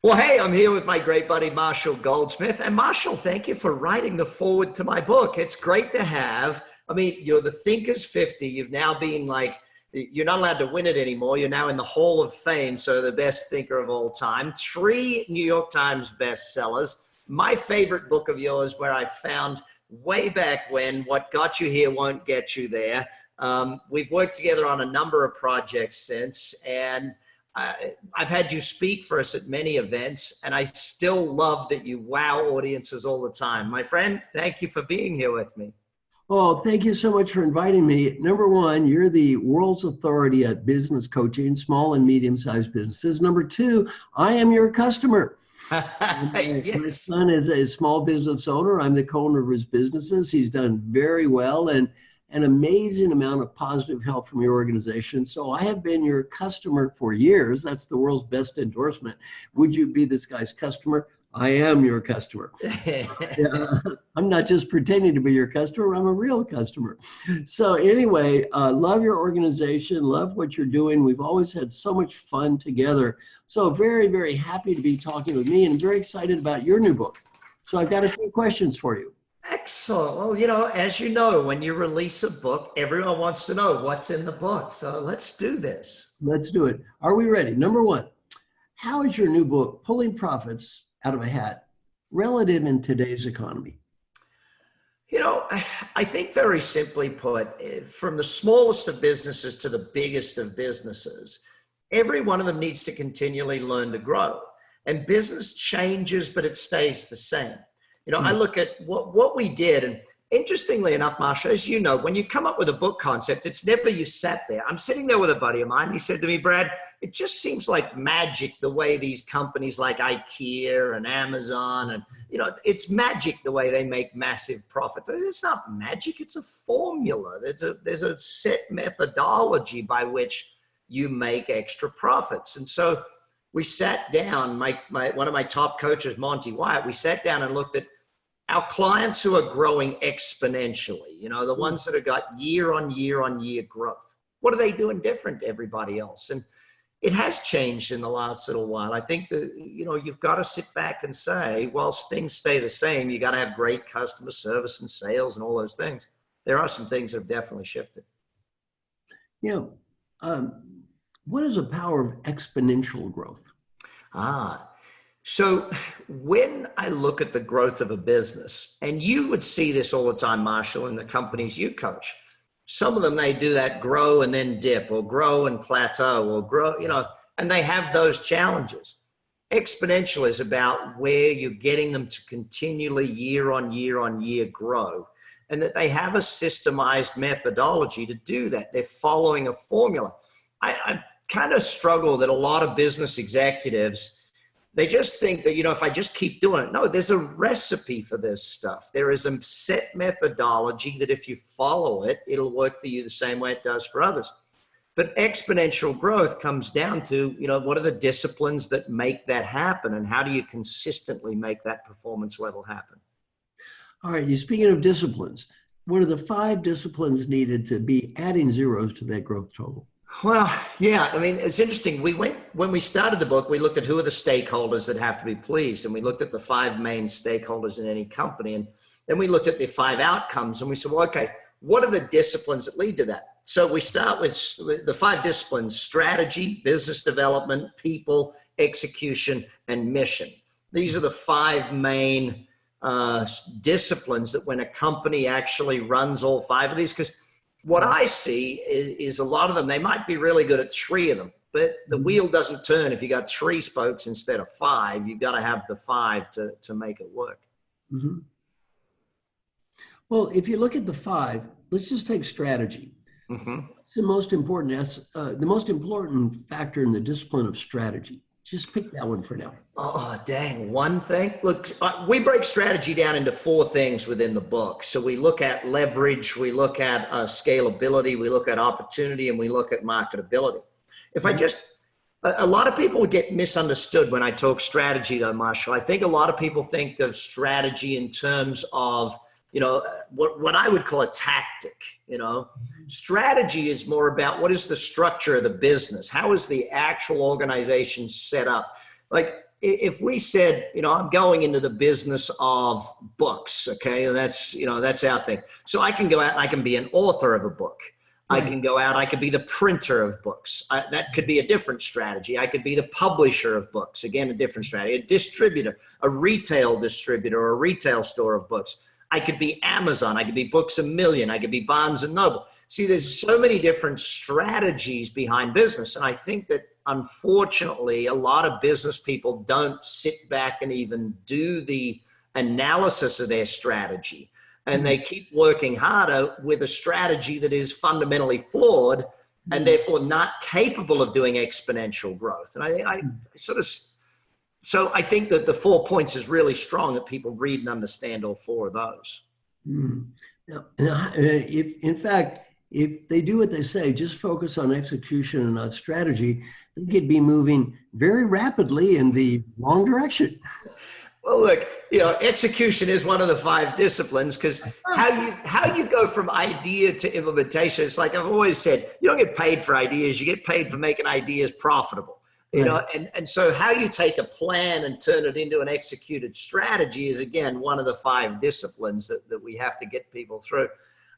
Well, hey, I'm here with my great buddy, Marshall Goldsmith. And Marshall, thank you for writing the foreword to my book. It's great to have. I mean, you're the Thinkers 50. You've now been like, you're not allowed to win it anymore. You're now in the Hall of Fame. So the best thinker of all time. 3 New York Times bestsellers. My favorite book of yours, where I found way back when, what got you here won't get you there. We've worked together on a number of projects since, and I've had you speak for us at many events, and I still love that you wow audiences all the time. My friend, thank you for being here with me. Oh, thank you so much for inviting me. Number one, you're the world's authority at business coaching, small and medium-sized businesses. Number two, I am your customer. Yes. My son is a small business owner. I'm the co-owner of his businesses. He's done very well, and an amazing amount of positive help from your organization. So I have been your customer for years. That's the world's best endorsement. Would you be this guy's customer? I am your customer. I'm not just pretending to be your customer. I'm a real customer. So anyway, love your organization. Love what you're doing. We've always had so much fun together. So very, very happy to be talking with me, and very excited about your new book. So I've got a few questions for you. Excellent. Well, as you know, when you release a book, everyone wants to know what's in the book. So let's do this. Let's do it. Are we ready? Number one, how is your new book, Pulling Profits Out of a Hat, relative in today's economy? I think very simply put, from the smallest of businesses to the biggest of businesses, every one of them needs to continually learn to grow. And business changes, but it stays the same. I look at what we did, and interestingly enough, Marshall, as you know, when you come up with a book concept, it's never you sat there. I'm sitting there with a buddy of mine. He said to me, Brad, it just seems like magic the way these companies like IKEA and Amazon, and it's magic the way they make massive profits. It's not magic. It's a formula. There's a set methodology by which you make extra profits. And so we sat down, one of my top coaches, Monty Wyatt, we sat down and looked at our clients who are growing exponentially, the ones that have got year on year on year growth. What are they doing different to everybody else? And it has changed in the last little while. I think that, you've got to sit back and say, whilst things stay the same, you got to have great customer service and sales and all those things. There are some things that have definitely shifted. What is the power of exponential growth? So when I look at the growth of a business, and you would see this all the time, Marshall, in the companies you coach, some of them, they do that grow and then dip, or grow and plateau, or grow, and they have those challenges. Exponential is about where you're getting them to continually year on year grow, and that they have a systemized methodology to do that. They're following a formula. I kind of struggle that a lot of business executives, they just think that, if I just keep doing it. No, there's a recipe for this stuff. There is a set methodology that if you follow it, it'll work for you the same way it does for others. But exponential growth comes down to, what are the disciplines that make that happen, and how do you consistently make that performance level happen? All right, speaking of disciplines, what are the 5 disciplines needed to be adding zeros to that growth total? Well, yeah, it's interesting. When we started the book, we looked at who are the stakeholders that have to be pleased. And we looked at the 5 main stakeholders in any company. And then we looked at the 5 outcomes, and we said, well, okay, what are the disciplines that lead to that? So we start with the 5 disciplines: strategy, business development, people, execution, and mission. These are the 5 main disciplines that when a company actually runs all 5 of these, because what I see is a lot of them, they might be really good at 3 of them, but the wheel doesn't turn if you got 3 spokes instead of 5. You've got to have the 5 to make it work. Mm-hmm. Well, if you look at the 5, let's just take strategy. Mm-hmm. It's the most important factor in the discipline of strategy. Just pick that one for now. Oh, dang. One thing. Look, we break strategy down into 4 things within the book. So we look at leverage, we look at scalability, we look at opportunity, and we look at marketability. A lot of people get misunderstood when I talk strategy, though, Marshall. I think a lot of people think of strategy in terms of, what I would call a tactic. Strategy is more about what is the structure of the business? How is the actual organization set up? Like, if we said, I'm going into the business of books, okay, and that's our thing. So I can go out and I can be an author of a book. Right. I can go out, I could be the printer of books. That could be a different strategy. I could be the publisher of books. Again, a different strategy. A distributor, a retail distributor, or a retail store of books. I could be Amazon. I could be Books A Million. I could be Barnes and Noble. See, there's so many different strategies behind business. And I think that, unfortunately, a lot of business people don't sit back and even do the analysis of their strategy. And they keep working harder with a strategy that is fundamentally flawed and therefore not capable of doing exponential growth. And I think that the 4 points is really strong, that people read and understand all 4 of those. Now, if they do what they say, just focus on execution and not strategy, they could be moving very rapidly in the wrong direction. Well, look, execution is one of the 5 disciplines, because how you go from idea to implementation, it's like I've always said, you don't get paid for ideas, you get paid for making ideas profitable. And so how you take a plan and turn it into an executed strategy is, again, one of the 5 disciplines that we have to get people through.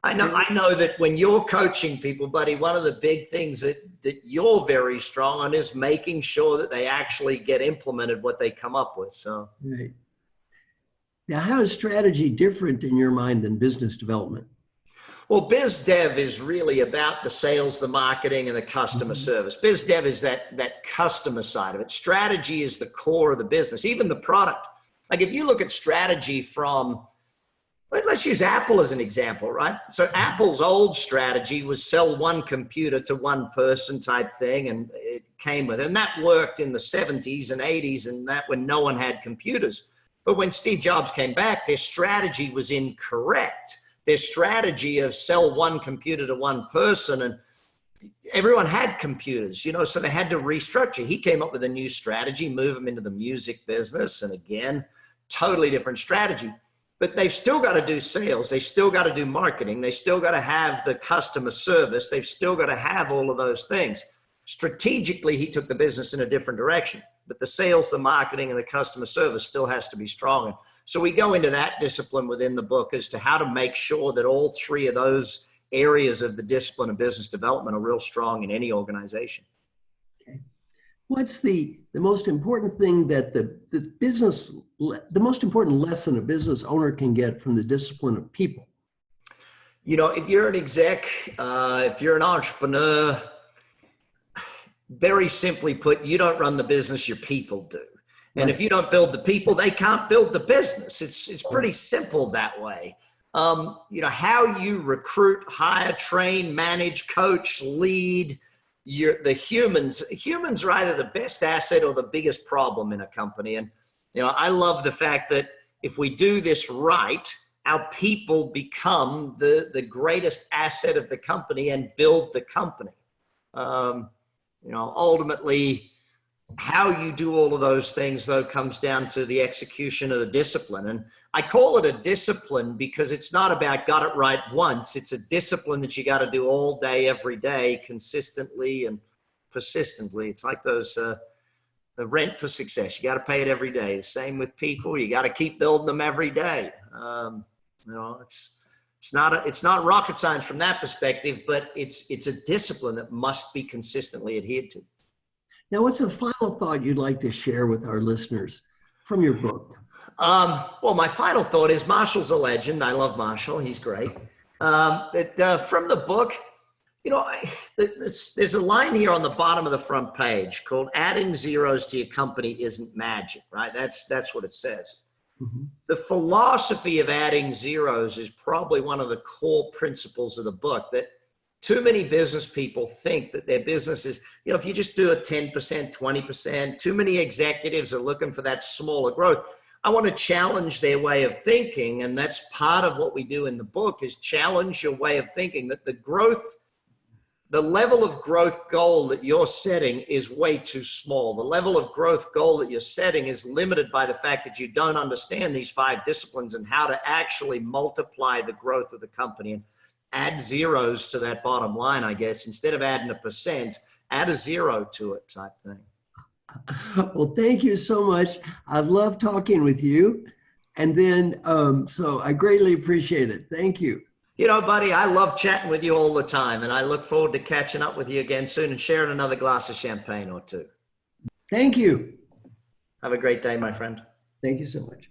I know that when you're coaching people, buddy, one of the big things that you're very strong on is making sure that they actually get implemented what they come up with. So, right. Now, how is strategy different in your mind than business development? Well, biz dev is really about the sales, the marketing, and the customer service. Biz dev is that customer side of it. Strategy is the core of the business, even the product. Like if you look at strategy from, let's use Apple as an example, right? So Apple's old strategy was sell one computer to one person type thing, and it came with it. And that worked in the 70s and 80s, and that when no one had computers. But when Steve Jobs came back, their strategy was incorrect. Their strategy of sell one computer to one person, and everyone had computers, so they had to restructure. He came up with a new strategy, move them into the music business, and again, totally different strategy. But they've still got to do sales. They still got to do marketing. They still got to have the customer service. They've still got to have all of those things. Strategically, he took the business in a different direction. But the sales, the marketing, and the customer service still has to be strong. So we go into that discipline within the book as to how to make sure that all 3 of those areas of the discipline of business development are real strong in any organization. What's the most important thing that the most important lesson a business owner can get from the discipline of people? If you're an exec, if you're an entrepreneur, very simply put, you don't run the business, your people do. And if you don't build the people, they can't build the business. It's pretty simple that way. How you recruit, hire, train, manage, coach, lead, the humans are either the best asset or the biggest problem in a company. And, I love the fact that if we do this right, our people become the greatest asset of the company and build the company. Ultimately, how you do all of those things, though, comes down to the execution of the discipline. And I call it a discipline because it's not about got it right once. It's a discipline that you got to do all day, every day, consistently and persistently. It's like the rent for success. You got to pay it every day. The same with people. You got to keep building them every day. It's not rocket science from that perspective, but it's a discipline that must be consistently adhered to. Now, what's a final thought you'd like to share with our listeners from your book? Well, my final thought is Marshall's a legend. I love Marshall. He's great. From the book, there's a line here on the bottom of the front page called "Adding zeros to your company isn't magic," right? That's what it says. Mm-hmm. The philosophy of adding zeros is probably one of the core principles of the book, that too many business people think that their business is, if you just do a 10%, 20%, too many executives are looking for that smaller growth. I want to challenge their way of thinking. And that's part of what we do in the book, is challenge your way of thinking that the level of growth goal that you're setting is way too small. The level of growth goal that you're setting is limited by the fact that you don't understand these 5 disciplines and how to actually multiply the growth of the company and add zeros to that bottom line, I guess. Instead of adding a percent, add a 0 to it type thing. Well, thank you so much. I love talking with you. And then, so I greatly appreciate it. Thank you. You know, buddy, I love chatting with you all the time, and I look forward to catching up with you again soon and sharing another glass of champagne or two. Thank you. Have a great day, my friend. Thank you so much.